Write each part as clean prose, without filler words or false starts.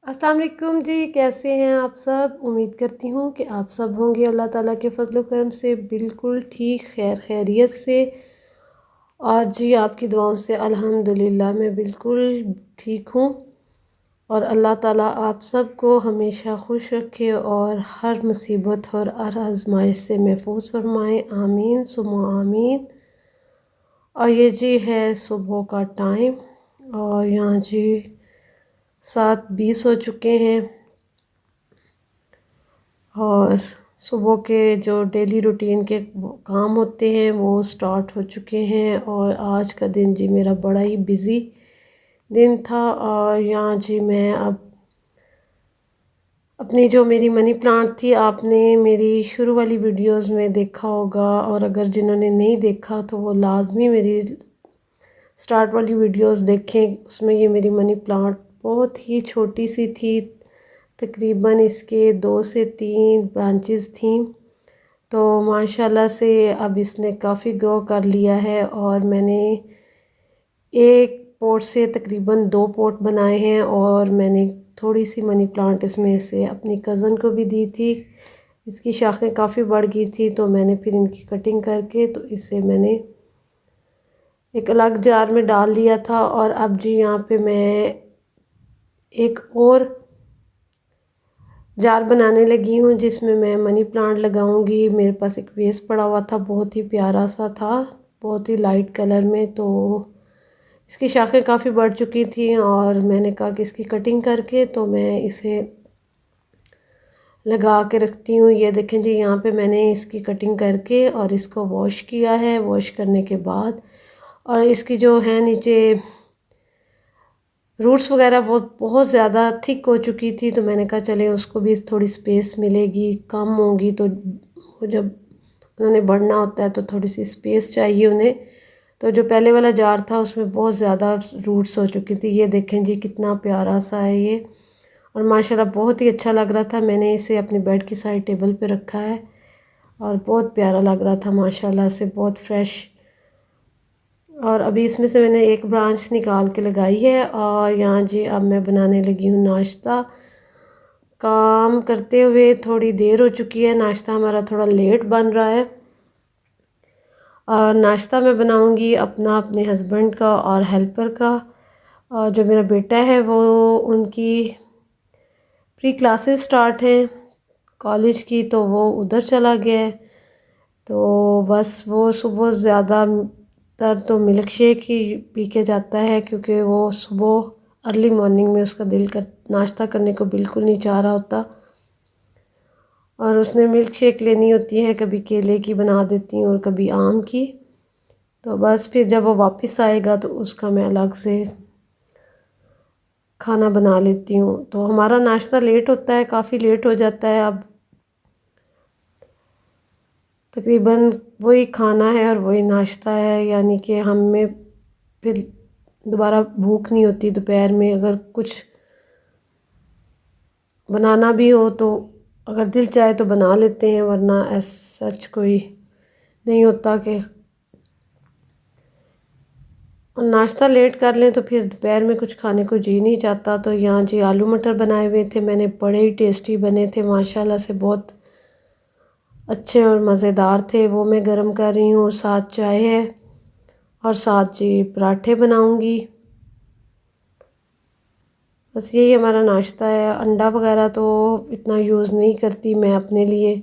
अस्सलाम वालेकुम जी, कैसे हैं आप सब। उम्मीद करती हूँ कि आप सब होंगे अल्लाह ताला के फजल करम से बिल्कुल ठीक खैर खैरियत से। और जी आपकी दुआओं से अल्हम्दुलिल्लाह मैं बिल्कुल ठीक हूँ। और अल्लाह ताला आप सबको हमेशा खुश रखे और हर मुसीबत और हर आजमाइश से महफूज फरमाए, आमीन सुम्मा आमीन। और ये जी है सुबह का टाइम और यहाँ जी 7:20 हो चुके हैं। और सुबह के जो डेली रूटीन के काम होते हैं वो स्टार्ट हो चुके हैं। और आज का दिन जी मेरा बड़ा ही बिज़ी दिन था। और यहाँ जी मैं अब अपनी जो मेरी मनी प्लांट थी, आपने मेरी शुरू वाली वीडियोस में देखा होगा, और अगर जिन्होंने नहीं देखा तो वो लाजमी मेरी स्टार्ट वाली वीडियोस देखें। उसमें ये मेरी मनी प्लांट बहुत ही छोटी सी थी, तकरीबन इसके 2 से 3 ब्रांचेस थी। तो माशाल्लाह से अब इसने काफ़ी ग्रो कर लिया है और मैंने एक पॉट से तकरीबन 2 पॉट बनाए हैं। और मैंने थोड़ी सी मनी प्लांट इसमें से अपनी कज़न को भी दी थी। इसकी शाखें काफ़ी बढ़ गई थी तो मैंने फिर इनकी कटिंग करके तो इसे मैंने एक अलग जार में डाल दिया था। और अब जी यहाँ पे मैं एक और जार बनाने लगी हूँ जिसमें मैं मनी प्लांट लगाऊंगी। मेरे पास एक वेस्ट पड़ा हुआ था, बहुत ही प्यारा सा था, बहुत ही लाइट कलर में। तो इसकी शाखें काफ़ी बढ़ चुकी थी और मैंने कहा कि इसकी कटिंग करके तो मैं इसे लगा के रखती हूँ। ये देखें जी, यहाँ पे मैंने इसकी कटिंग करके और इसको वॉश किया है। वॉश करने के बाद और इसकी जो है नीचे रूट्स वगैरह वो बहुत ज़्यादा थिक हो चुकी थी तो मैंने कहा चले उसको भी थोड़ी स्पेस मिलेगी, कम होगी तो वो जब उन्होंने बढ़ना होता है तो थोड़ी सी स्पेस चाहिए उन्हें। तो जो पहले वाला जार था उसमें बहुत ज़्यादा रूट्स हो चुकी थी। ये देखें जी कितना प्यारा सा है ये, और माशाल्लाह बहुत ही अच्छा लग रहा था। मैंने इसे अपने बेड की साइड टेबल पे रखा है और बहुत प्यारा लग रहा था माशाल्लाह से, बहुत फ्रेश। और अभी इसमें से मैंने एक ब्रांच निकाल के लगाई है। और यहाँ जी अब मैं बनाने लगी हूँ नाश्ता। काम करते हुए थोड़ी देर हो चुकी है, नाश्ता हमारा थोड़ा लेट बन रहा है। और नाश्ता मैं बनाऊँगी अपना, अपने हस्बैंड का और हेल्पर का। और जो मेरा बेटा है वो उनकी प्री क्लासेस स्टार्ट हैं कॉलेज की तो वो उधर चला गया है। तो बस वो सुबह ज़्यादा तर तो मिल्क शेक ही पी के जाता है क्योंकि वो सुबह अर्ली मॉर्निंग में उसका दिल कर नाश्ता करने को बिल्कुल नहीं चाह रहा होता। और उसने मिल्क शेक लेनी होती है, कभी केले की बना देती हूँ और कभी आम की। तो बस फिर जब वो वापस आएगा तो उसका मैं अलग से खाना बना लेती हूँ। तो हमारा नाश्ता लेट होता है, काफ़ी लेट हो जाता है। अब तकरीबन वही खाना है और वही नाश्ता है, यानी कि हमें फिर दोबारा भूख नहीं होती दोपहर में। अगर कुछ बनाना भी हो तो अगर दिल चाहे तो बना लेते हैं, वरना ऐसा सच कोई नहीं होता कि नाश्ता लेट कर लें तो फिर दोपहर में कुछ खाने को जी नहीं चाहता। तो यहाँ जी आलू मटर बनाए हुए थे मैंने, बड़े ही टेस्टी बने थे माशाल्लाह से, बहुत अच्छे और मज़ेदार थे। वो मैं गरम कर रही हूँ, साथ चाय है और साथ जी पराठे बनाऊँगी। बस यही हमारा नाश्ता है। अंडा वगैरह तो इतना यूज़ नहीं करती मैं अपने लिए।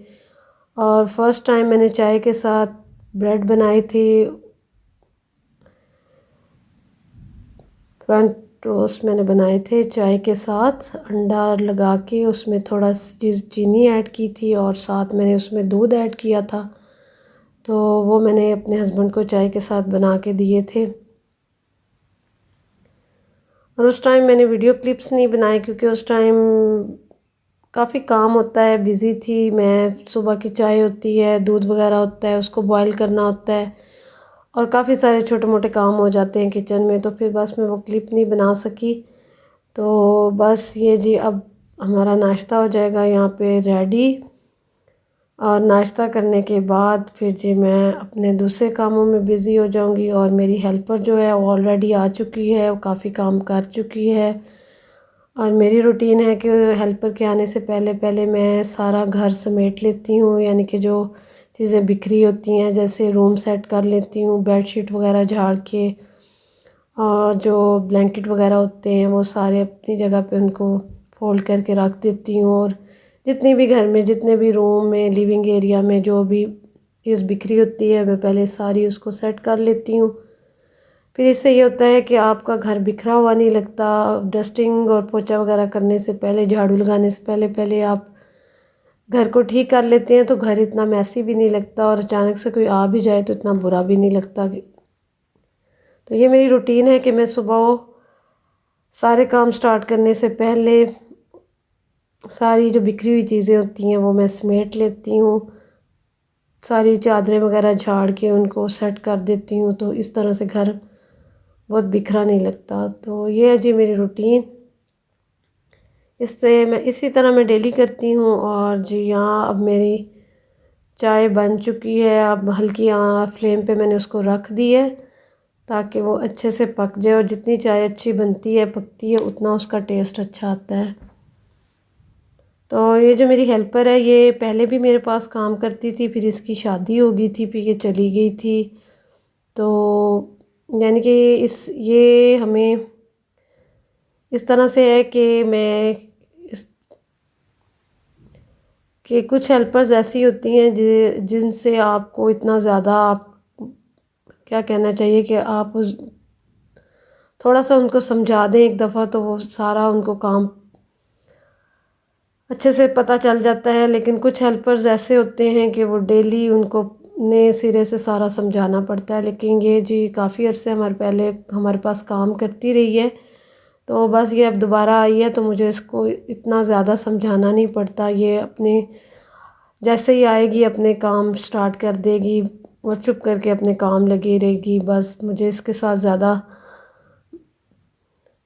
और फर्स्ट टाइम मैंने चाय के साथ ब्रेड बनाई थी, फ्रेंच टोस्ट मैंने बनाए थे चाय के साथ, अंडा लगा के उसमें थोड़ा सी चीनी ऐड की थी और साथ मैंने उसमें दूध ऐड किया था। तो वो मैंने अपने हस्बैंड को चाय के साथ बना के दिए थे। और उस टाइम मैंने वीडियो क्लिप्स नहीं बनाए क्योंकि उस टाइम काफ़ी काम होता है, बिज़ी थी मैं। सुबह की चाय होती है, दूध वगैरह होता है, उसको बॉईल करना होता है और काफ़ी सारे छोटे मोटे काम हो जाते हैं किचन में, तो फिर बस मैं वो क्लिप नहीं बना सकी। तो बस ये जी अब हमारा नाश्ता हो जाएगा यहाँ पे रेडी। और नाश्ता करने के बाद फिर जी मैं अपने दूसरे कामों में बिज़ी हो जाऊंगी। और मेरी हेल्पर जो है वो ऑलरेडी आ चुकी है, वो काफ़ी काम कर चुकी है। और मेरी रूटीन है कि हेल्पर के आने से पहले पहले मैं सारा घर समेट लेती हूँ, यानी कि जो चीज़ें बिखरी होती हैं जैसे रूम सेट कर लेती हूँ, बेडशीट वगैरह झाड़ के, और जो ब्लैंकेट वगैरह होते हैं वो सारे अपनी जगह पे उनको फोल्ड करके रख देती हूँ। और जितनी भी घर में, जितने भी रूम में, लिविंग एरिया में जो भी चीज़ बिखरी होती है मैं पहले सारी उसको सेट कर लेती हूँ। फिर इससे ये होता है कि आपका घर बिखरा हुआ नहीं लगता। डस्टिंग और पोछा वगैरह करने से पहले, झाड़ू लगाने से पहले पहले आप घर को ठीक कर लेते हैं तो घर इतना मैसी भी नहीं लगता, और अचानक से कोई आ भी जाए तो इतना बुरा भी नहीं लगता। तो ये मेरी रूटीन है कि मैं सुबह सारे काम स्टार्ट करने से पहले सारी जो बिखरी हुई चीज़ें होती हैं वो मैं समेट लेती हूँ, सारी चादरें वगैरह झाड़ के उनको सेट कर देती हूँ, तो इस तरह से घर बहुत बिखरा नहीं लगता। तो ये है जी मेरी रूटीन। इससे मैं इसी तरह मैं डेली करती हूँ। और जी यहाँ अब मेरी चाय बन चुकी है, अब हल्की फ्लेम पे मैंने उसको रख दी है ताकि वो अच्छे से पक जाए, और जितनी चाय अच्छी बनती है, पकती है, उतना उसका टेस्ट अच्छा आता है। तो ये जो मेरी हेल्पर है ये पहले भी मेरे पास काम करती थी, फिर इसकी शादी हो गई थी, फिर ये चली गई थी। तो यानी कि ये हमें इस तरह से है कि मैं इस कि कुछ हेल्पर्स ऐसी होती हैं जिनसे आपको इतना ज़्यादा, आप क्या कहना चाहिए कि आप थोड़ा सा उनको समझा दें एक दफ़ा तो वो सारा उनको काम अच्छे से पता चल जाता है। लेकिन कुछ हेल्पर्स ऐसे होते हैं कि वो डेली उनको नए सिरे से सारा समझाना पड़ता है। लेकिन ये जी काफ़ी अरसे पहले हमारे पास काम करती रही है, तो बस ये अब दोबारा आई है तो मुझे इसको इतना ज़्यादा समझाना नहीं पड़ता। ये अपने जैसे ही आएगी अपने काम स्टार्ट कर देगी और चुप करके अपने काम लगी रहेगी। बस मुझे इसके साथ ज़्यादा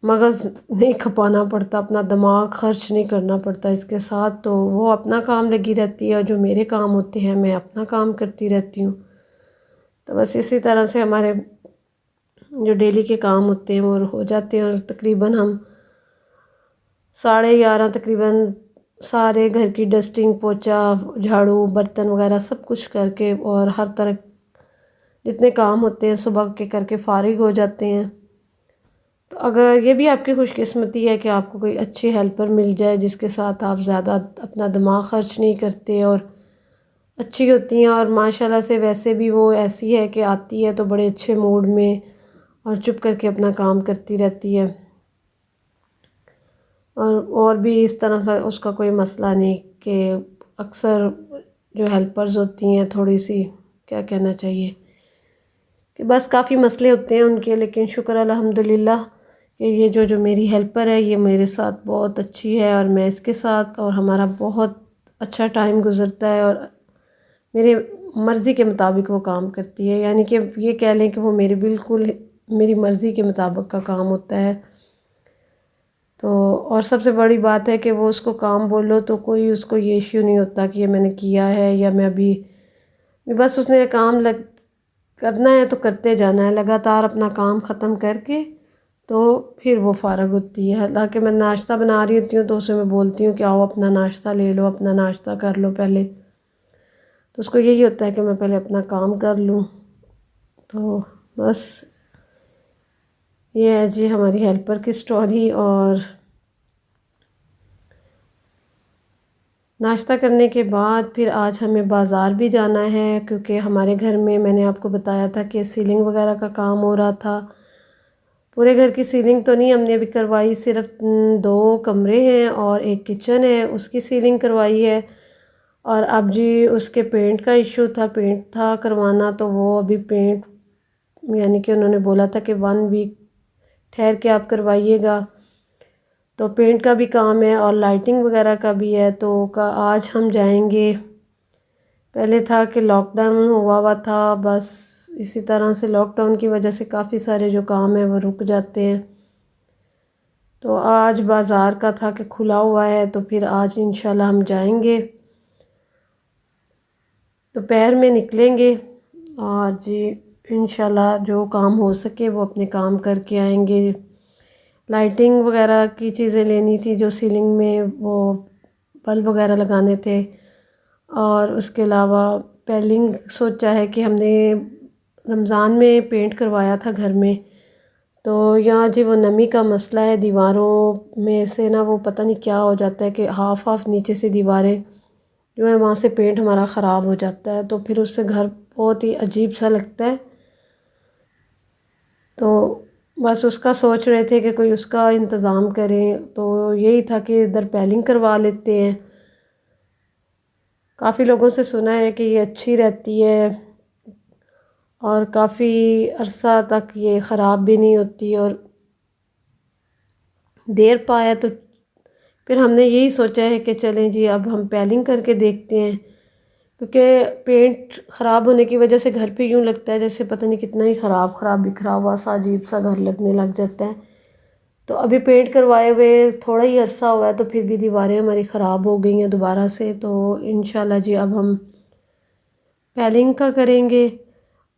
मगज़ नहीं खपाना पड़ता, अपना दिमाग खर्च नहीं करना पड़ता इसके साथ। तो वो अपना काम लगी रहती है और जो मेरे काम होते हैं मैं अपना काम करती रहती हूँ। तो बस इसी तरह से हमारे जो डेली के काम होते हैं वो हो जाते हैं। और तकरीबन हम 11:30 तकरीबन सारे घर की डस्टिंग, पोछा, झाड़ू, बर्तन वगैरह सब कुछ करके और हर तरह जितने काम होते हैं सुबह के करके फ़ारिग हो जाते हैं। तो अगर ये भी आपकी खुशकिस्मती है कि आपको कोई अच्छी हेल्पर मिल जाए जिसके साथ आप ज़्यादा अपना दिमाग खर्च नहीं करते, और अच्छी होती हैं, और माशाल्लाह से वैसे भी वो ऐसी है कि आती है तो बड़े अच्छे मूड में और चुप करके अपना काम करती रहती है। और भी इस तरह से उसका कोई मसला नहीं कि अक्सर जो हेल्पर्स होती हैं थोड़ी सी, क्या कहना चाहिए कि बस काफ़ी मसले होते हैं उनके। लेकिन शुक्र अल्हम्दुलिल्लाह कि ये जो मेरी हेल्पर है ये मेरे साथ बहुत अच्छी है, और मैं इसके साथ, और हमारा बहुत अच्छा टाइम गुज़रता है, और मेरे मर्ज़ी के मुताबिक वो काम करती है। यानी कि ये कह लें कि वो मेरे बिल्कुल मेरी मर्ज़ी के मुताबिक का काम होता है। तो और सबसे बड़ी बात है कि वो उसको काम बोलो तो कोई उसको ये इश्यू नहीं होता कि ये मैंने किया है या मैं अभी, बस उसने काम लग करना है तो करते जाना है लगातार अपना काम ख़त्म करके, तो फिर वो फ़ारग होती है। हालांकि मैं नाश्ता बना रही होती हूँ तो उसे मैं बोलती हूँ कि आओ अपना नाश्ता ले लो, अपना नाश्ता कर लो पहले। तो उसको यही होता है कि मैं पहले अपना काम कर लूँ। तो बस ये है जी हमारी हेल्पर की स्टोरी। और नाश्ता करने के बाद फिर आज हमें बाज़ार भी जाना है, क्योंकि हमारे घर में मैंने आपको बताया था कि सीलिंग वगैरह का काम हो रहा था। पूरे घर की सीलिंग तो नहीं हमने अभी करवाई, सिर्फ 2 कमरे हैं और एक किचन है उसकी सीलिंग करवाई है। और अब जी उसके पेंट का इशू था, पेंट था करवाना, तो वो अभी पेंट, यानी कि उन्होंने बोला था कि 1 वीक ठहर के आप करवाइएगा। तो पेंट का भी काम है और लाइटिंग वगैरह का भी है, तो आज हम जाएंगे। पहले था कि लॉकडाउन हुआ था, बस इसी तरह से लॉकडाउन की वजह से काफ़ी सारे जो काम हैं वो रुक जाते हैं। तो आज बाज़ार का था कि खुला हुआ है, तो फिर आज इंशाल्लाह हम जाएंगे, दोपहर में निकलेंगे। आज इंशाल्लाह जो काम हो सके वो अपने काम करके आएंगे। लाइटिंग वगैरह की चीज़ें लेनी थी, जो सीलिंग में वो बल्ब वगैरह लगाने थे। और उसके अलावा पेलिंग सोचा है कि हमने रमज़ान में पेंट करवाया था घर में, तो यहाँ जी वो नमी का मसला है, दीवारों में से ना वो पता नहीं क्या हो जाता है कि हाफ हाफ नीचे से दीवारें जो है वहाँ से पेंट हमारा ख़राब हो जाता है, तो फिर उससे घर बहुत ही अजीब सा लगता है। तो बस उसका सोच रहे थे कि कोई उसका इंतज़ाम करें, तो यही था कि इधर पेलिंग करवा लेते हैं। काफ़ी लोगों से सुना है कि ये अच्छी रहती है और काफ़ी अरसा तक ये ख़राब भी नहीं होती, और देर पाया तो फिर हमने यही सोचा है कि चलें जी अब हम पेलिंग करके देखते हैं, क्योंकि पेंट ख़राब होने की वजह से घर पे यूँ लगता है जैसे पता नहीं कितना ही ख़राब ख़राब बिखरा हुआ सा अजीब सा घर लगने लग जाता है। तो अभी पेंट करवाए हुए थोड़ा ही अरसा हुआ है, तो फिर भी दीवारें हमारी ख़राब हो गई हैं दोबारा से, तो इंशाल्लाह जी अब हम पेलिंग का करेंगे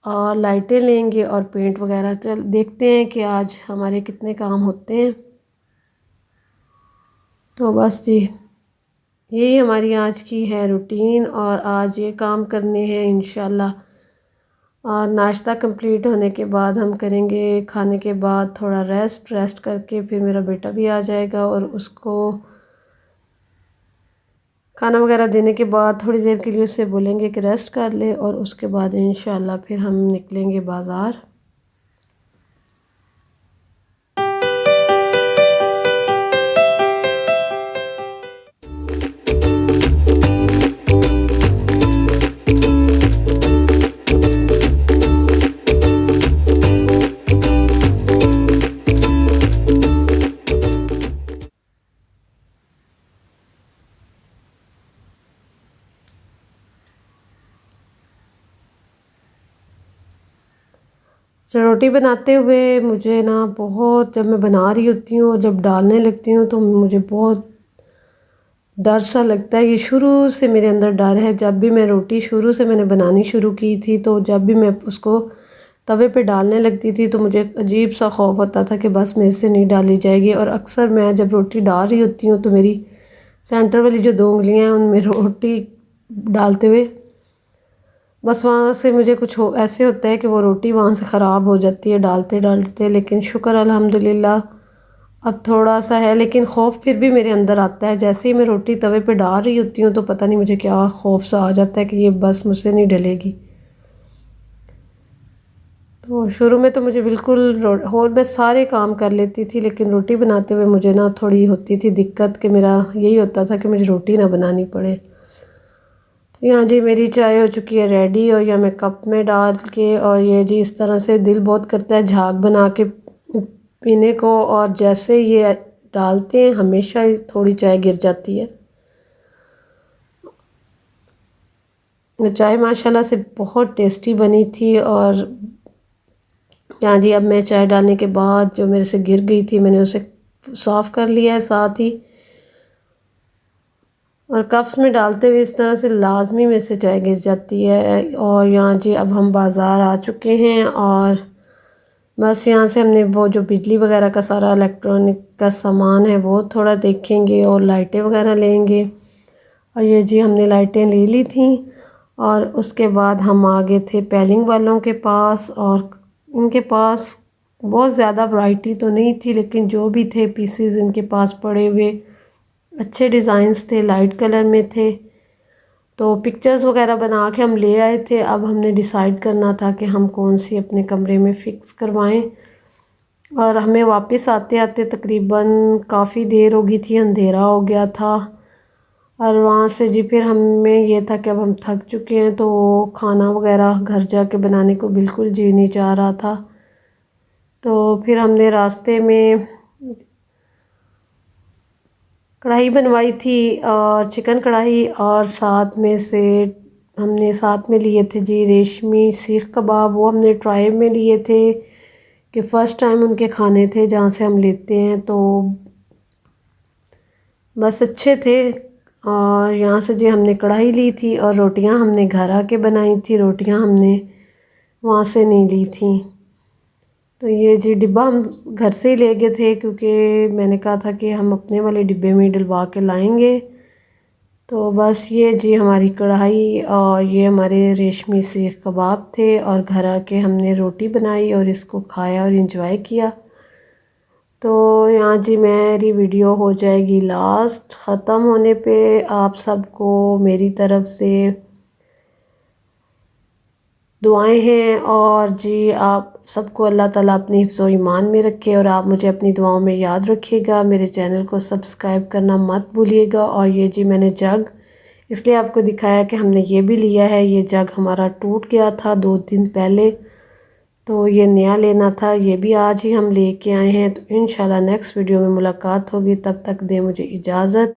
और लाइटें लेंगे और पेंट वगैरह। चल देखते हैं कि आज हमारे कितने काम होते हैं। तो बस जी यही हमारी आज की है रूटीन, और आज ये काम करने हैं इंशाल्लाह। और नाश्ता कंप्लीट होने के बाद हम करेंगे खाने के बाद थोड़ा रेस्ट करके फिर मेरा बेटा भी आ जाएगा, और उसको खाना वगैरह देने के बाद थोड़ी देर के लिए उससे बोलेंगे कि रेस्ट कर ले, और उसके बाद इंशाल्लाह फिर हम निकलेंगे बाज़ार। रोटी बनाते हुए मुझे ना बहुत, जब मैं बना रही होती हूँ और जब डालने लगती हूँ तो मुझे बहुत डर सा लगता है। ये शुरू से मेरे अंदर डर है, जब भी मैं रोटी शुरू से मैंने बनानी शुरू की थी, तो जब भी मैं उसको तवे पे डालने लगती थी तो मुझे अजीब सा खौफ होता था कि बस मेरे से नहीं डाली जाएगी। और अक्सर मैं जब रोटी डाल रही होती हूँ तो मेरी सेंटर वाली जो 2 उंगलियाँ हैं उनमें रोटी डालते हुए बस वहाँ से मुझे कुछ हो ऐसे होता है कि वो रोटी वहाँ से ख़राब हो जाती है डालते डालते। लेकिन शुक्र अल्हम्दुलिल्लाह अब थोड़ा सा है, लेकिन खौफ फिर भी मेरे अंदर आता है। जैसे ही मैं रोटी तवे पे डाल रही होती हूँ तो पता नहीं मुझे क्या खौफ सा आ जाता है कि ये बस मुझसे नहीं डलेगी। तो शुरू में तो मुझे बिल्कुल और मैं सारे काम कर लेती थी, लेकिन रोटी बनाते हुए मुझे ना थोड़ी होती थी दिक्कत, कि मेरा यही होता था कि मुझे रोटी ना बनानी पड़े। तो यहाँ जी मेरी चाय हो चुकी है रेडी, और या मैं कप में डाल के, और ये जी इस तरह से दिल बहुत करता है झाग बना के पीने को, और जैसे ये डालते हैं हमेशा ही थोड़ी चाय गिर जाती है। चाय माशाल्लाह से बहुत टेस्टी बनी थी। और यहाँ जी अब मैं चाय डालने के बाद जो मेरे से गिर गई थी मैंने उसे साफ़ कर लिया है साथ ही। और कप्स में डालते हुए इस तरह से लाजमी में से चाय गिर जाती है। और यहाँ जी अब हम बाज़ार आ चुके हैं, और बस यहाँ से हमने वो जो बिजली वगैरह का सारा इलेक्ट्रॉनिक का सामान है वो थोड़ा देखेंगे, और लाइटें वगैरह लेंगे। और ये जी हमने लाइटें ले ली थी, और उसके बाद हम आ गए थे पेलिंग वालों के पास। और इनके पास बहुत ज़्यादा वैरायटी तो नहीं थी, लेकिन जो भी थे पीसेस इनके पास पड़े हुए अच्छे डिज़ाइंस थे, लाइट कलर में थे। तो पिक्चर्स वगैरह बना के हम ले आए थे। अब हमने डिसाइड करना था कि हम कौन सी अपने कमरे में फ़िक्स करवाएं। और हमें वापस आते आते तकरीबन काफ़ी देर हो गई थी, अंधेरा हो गया था। और वहाँ से जी फिर हमें ये था कि अब हम थक चुके हैं, तो खाना वगैरह घर जाके बनाने को बिल्कुल जी नहीं चाह रहा था। तो फिर हमने रास्ते में कढ़ाई बनवाई थी, और चिकन कढ़ाई, और साथ में से हमने साथ में लिए थे जी रेशमी सीख कबाब। वो हमने ट्राई में लिए थे कि फ़र्स्ट टाइम उनके खाने थे जहाँ से हम लेते हैं, तो बस अच्छे थे। और यहाँ से जी हमने कढ़ाई ली थी, और रोटियां हमने घर आके बनाई थी, रोटियां हमने वहाँ से नहीं ली थी। तो ये जी डिब्बा हम घर से ही ले गए थे, क्योंकि मैंने कहा था कि हम अपने वाले डिब्बे में डलवा के लाएंगे। तो बस ये जी हमारी कढ़ाई और ये हमारे रेशमी सीख कबाब थे, और घर आके हमने रोटी बनाई और इसको खाया और इंजॉय किया। तो यहाँ जी मेरी वीडियो हो जाएगी लास्ट, ख़त्म होने पे आप सबको मेरी तरफ़ से दुआएं हैं। और जी आप सबको अल्लाह ताला अपनी हिफ्ज़ व ईमान में रखे, और आप मुझे अपनी दुआओं में याद रखिएगा। मेरे चैनल को सब्सक्राइब करना मत भूलिएगा। और ये जी मैंने जग इसलिए आपको दिखाया कि हमने ये भी लिया है। ये जग हमारा टूट गया था 2 दिन पहले, तो ये नया लेना था। ये भी आज ही हम लेके आए हैं। तो इंशाल्लाह नेक्स्ट वीडियो में मुलाकात होगी, तब तक दे मुझे इजाज़त।